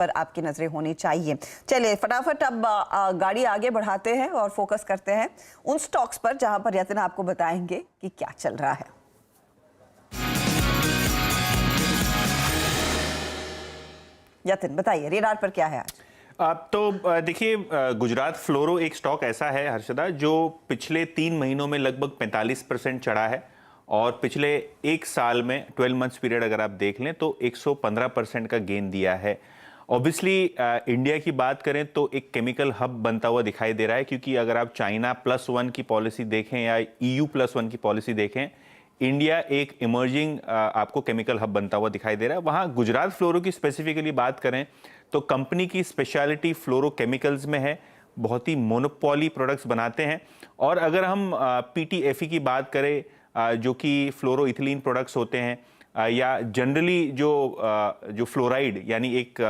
पर आपकी नजरें होनी चाहिए। चलिए फटाफट अब गाड़ी आगे बढ़ाते हैं और फोकस करते हैं उन स्टॉक्स पर जहां पर यतिन आपको बताएंगे कि क्या चल रहा है। यतिन बताइए रेडार पर क्या है आज? अब तो देखिए, गुजरात फ्लोरो एक स्टॉक ऐसा है हर्षदा जो पिछले 3 महीनों में लगभग 45% चढ़ा है और पिछले एक साल में 12 मंथ्स पीरियड अगर आप देख लें तो 115% का गेन दिया है। ऑब्वियसली इंडिया की बात करें तो एक केमिकल हब बनता हुआ दिखाई दे रहा है, क्योंकि अगर आप चाइना +1 की पॉलिसी देखें या EU+1 की पॉलिसी देखें, इंडिया एक इमर्जिंग आपको केमिकल हब बनता हुआ दिखाई दे रहा है। वहाँ गुजरात फ्लोरो की स्पेसिफिकली बात करें तो कंपनी की स्पेशलिटी फ्लोरो केमिकल्स में है, बहुत ही मोनोपोली प्रोडक्ट्स बनाते हैं। और अगर हम PTFE की बात करें जो कि फ्लोरो इथिलीन प्रोडक्ट्स होते हैं, या जनरली जो फ्लोराइड यानी एक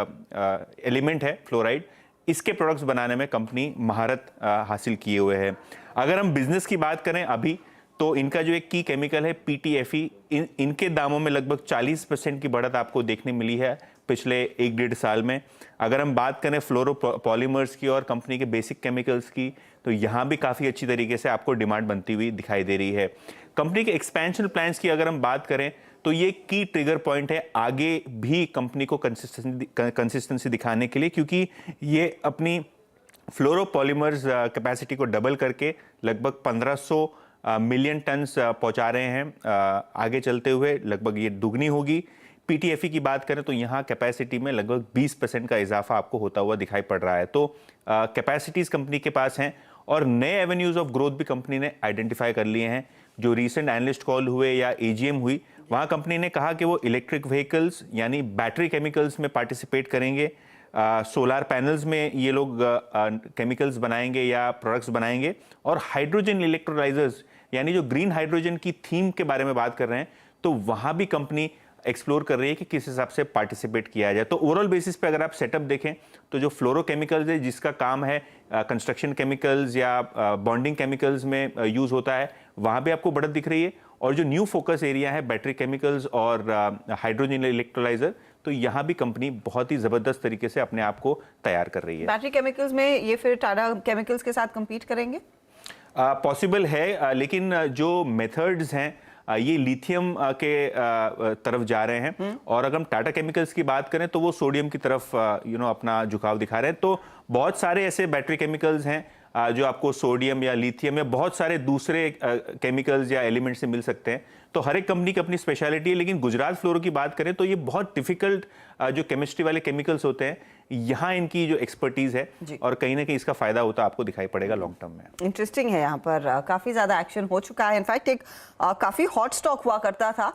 एलिमेंट है फ्लोराइड, इसके प्रोडक्ट्स बनाने में कंपनी महारत हासिल किए हुए है। अगर हम बिजनेस की बात करें अभी तो इनका जो एक की केमिकल है PTFE, इनके दामों में लगभग 40% की बढ़त आपको देखने मिली है पिछले 1-1.5 साल में। अगर हम बात करें फ्लोरो पॉलीमर्स की और कंपनी के बेसिक केमिकल्स की, तो यहाँ भी काफ़ी अच्छी तरीके से आपको डिमांड बनती हुई दिखाई दे रही है। कंपनी के एक्सपेंशन प्लान्स की अगर हम बात करें तो ये की ट्रिगर पॉइंट है आगे भी कंपनी को कंसिस्टेंसी दिखाने के लिए, क्योंकि ये अपनी फ्लोरोपॉलीमर्स कैपेसिटी को डबल करके लगभग 1500 मिलियन टन्स पहुंचा रहे हैं। आगे चलते हुए लगभग ये दुगनी होगी। PTFE की बात करें तो यहाँ कैपेसिटी में लगभग 20% का इजाफा आपको होता हुआ दिखाई पड़ रहा है। तो कैपेसिटीज कंपनी के पास हैं और नए एवेन्यूज ऑफ ग्रोथ भी कंपनी ने आइडेंटिफाई कर लिए हैं। जो रीसेंट एनालिस्ट कॉल हुए या AGM हुई, वहाँ कंपनी ने कहा कि वो इलेक्ट्रिक व्हीकल्स यानी बैटरी केमिकल्स में पार्टिसिपेट करेंगे, सोलार पैनल्स में ये लोग केमिकल्स बनाएंगे या प्रोडक्ट्स बनाएंगे, और हाइड्रोजन इलेक्ट्रोलाइजर्स यानी जो ग्रीन हाइड्रोजन की थीम के बारे में बात कर रहे हैं, तो वहाँ भी कंपनी एक्सप्लोर कर रही है कि किस हिसाब से पार्टिसिपेट किया जाए। तो ओवरऑल बेसिस पे अगर आप सेटअप देखें तो जो फ्लोरो केमिकल्स है जिसका काम है कंस्ट्रक्शन केमिकल्स या बॉन्डिंग केमिकल्स में यूज़ होता है, वहाँ भी आपको बढ़त दिख रही है। और जो न्यू फोकस एरिया है बैटरी केमिकल्स और हाइड्रोजन इलेक्ट्रोलाइजर, तो यहाँ भी कंपनी बहुत ही ज़बरदस्त तरीके से अपने आप को तैयार कर रही है। बैटरी केमिकल्स में ये फिर टाटा केमिकल्स के साथ कम्पीट करेंगे? पॉसिबल है, लेकिन जो मेथड्स हैं ये लिथियम के तरफ जा रहे हैं। और अगर हम टाटा केमिकल्स की बात करें तो वो सोडियम की तरफ अपना झुकाव दिखा रहे हैं। तो बहुत सारे ऐसे बैटरी केमिकल्स हैं जो आपको सोडियम या लिथियम या बहुत सारे दूसरे केमिकल्स या एलिमेंट से मिल सकते हैं। तो हर एक कंपनी की अपनी स्पेशलिटी है, लेकिन गुजरात फ्लोरो की बात करें तो ये बहुत डिफिकल्ट जो केमिस्ट्री वाले केमिकल्स होते हैं, यहाँ इनकी जो एक्सपर्टीज है और कहीं ना कहीं इसका फायदा होता आपको दिखाई पड़ेगा लॉन्ग टर्म में। इंटरेस्टिंग है, यहाँ पर काफी ज्यादा एक्शन हो चुका है। इनफैक्ट एक काफी हॉट स्टॉक हुआ करता था